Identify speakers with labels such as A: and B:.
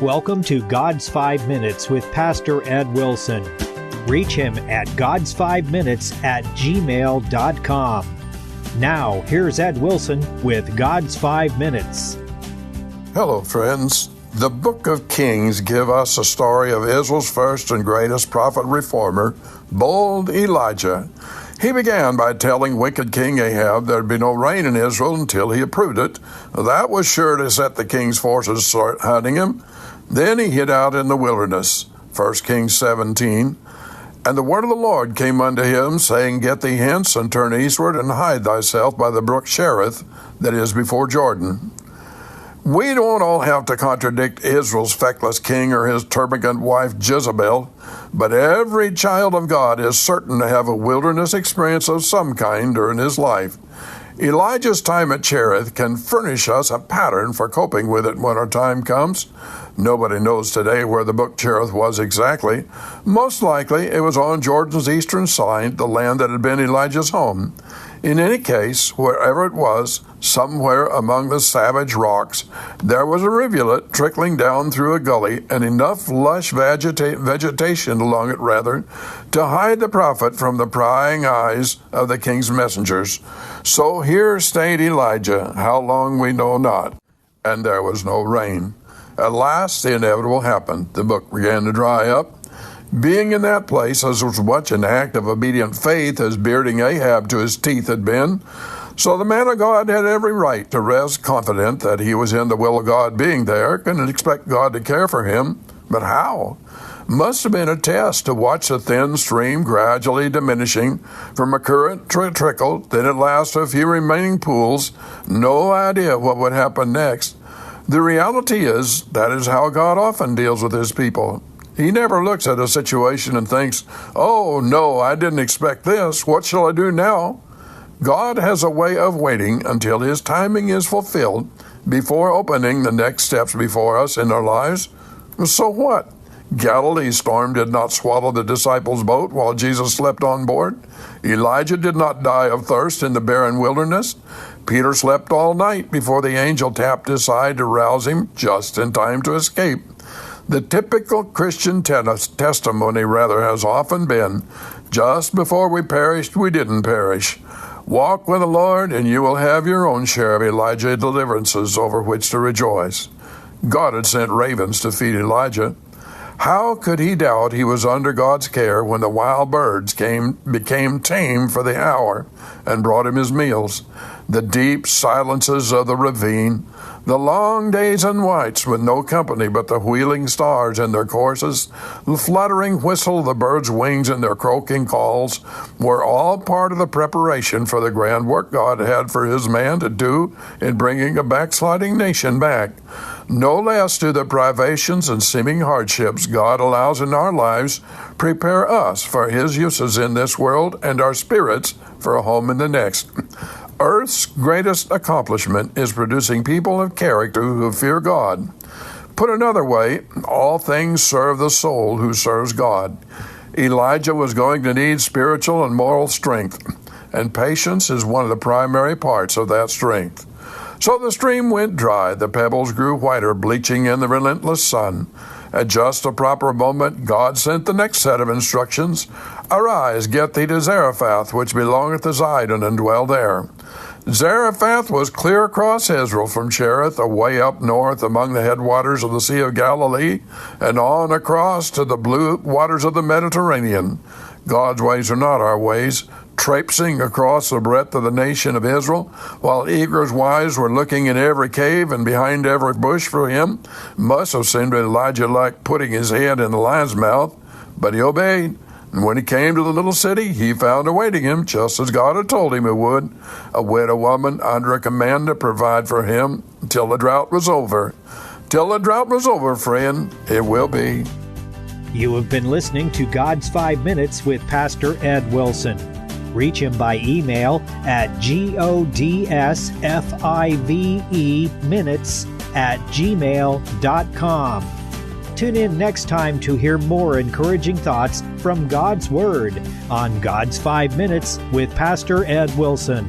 A: welcome to God's 5 Minutes with Pastor Ed Wilson. Reach him at gods5minutes@gmail.com. Now, here's Ed Wilson with God's 5 Minutes.
B: Hello, friends. The book of Kings gives us a story of Israel's first and greatest prophet reformer, bold Elijah. He began by telling wicked King Ahab there'd be no rain in Israel until he approved it. That was sure to set the king's forces to start hunting him. Then he hid out in the wilderness. 1 Kings 17. And the word of the Lord came unto him, saying, Get thee hence, and turn eastward, and hide thyself by the brook Cherith, that is before Jordan. We don't all have to contradict Israel's feckless king or his termagant wife Jezebel, but every child of God is certain to have a wilderness experience of some kind during his life. Elijah's time at Cherith can furnish us a pattern for coping with it when our time comes. Nobody knows today where the brook Cherith was exactly. Most likely it was on Jordan's eastern side, the land that had been Elijah's home. In any case, wherever it was, somewhere among the savage rocks, there was a rivulet trickling down through a gully, and enough lush vegetation along it, to hide the prophet from the prying eyes of the king's messengers. So here stayed Elijah, how long we know not, and there was no rain. At last the inevitable happened. The brook began to dry up. Being in that place as was much an act of obedient faith as bearding Ahab to his teeth had been. So the man of God had every right to rest confident that he was in the will of God being there and expect God to care for him. But how? Must have been a test to watch the thin stream gradually diminishing from a current to a trickle, then at last a few remaining pools. No idea what would happen next. The reality is that is how God often deals with his people. He never looks at a situation and thinks, oh, no, I didn't expect this. What shall I do now? God has a way of waiting until his timing is fulfilled before opening the next steps before us in our lives. So what? Galilee's storm did not swallow the disciples' boat while Jesus slept on board. Elijah did not die of thirst in the barren wilderness. Peter slept all night before the angel tapped his side to rouse him just in time to escape. The typical Christian testimony, has often been, just before we perished, we didn't perish. Walk with the Lord, and you will have your own share of Elijah deliverances over which to rejoice. God had sent ravens to feed Elijah. How could he doubt he was under God's care when the wild birds became tame for the hour and brought him his meals? The deep silences of the ravine, the long days and nights with no company but the wheeling stars in their courses, the fluttering whistle of the birds' wings and their croaking calls were all part of the preparation for the grand work God had for his man to do in bringing a backsliding nation back. No less do the privations and seeming hardships God allows in our lives prepare us for his uses in this world and our spirits for a home in the next. Earth's greatest accomplishment is producing people of character who fear God. Put another way, all things serve the soul who serves God. Elijah was going to need spiritual and moral strength, and patience is one of the primary parts of that strength. So the stream went dry, the pebbles grew whiter, bleaching in the relentless sun. At just the proper moment, God sent the next set of instructions. Arise, get thee to Zarephath, which belongeth to Zidon, and dwell there. Zarephath was clear across Israel from Cherith, away up north among the headwaters of the Sea of Galilee, and on across to the blue waters of the Mediterranean. God's ways are not our ways. Traipsing across the breadth of the nation of Israel, while eager's wives were looking in every cave and behind every bush for him, must have seemed to Elijah like putting his head in the lion's mouth. But he obeyed, and when he came to the little city, he found awaiting him, just as God had told him he would, a widow woman under a command to provide for him till the drought was over. Till the drought was over, friend, it will be.
A: You have been listening to God's 5 Minutes with Pastor Ed Wilson. Reach him by email at godsfiveminutes@gmail.com. Tune in next time to hear more encouraging thoughts from God's Word on God's 5 Minutes with Pastor Ed Wilson.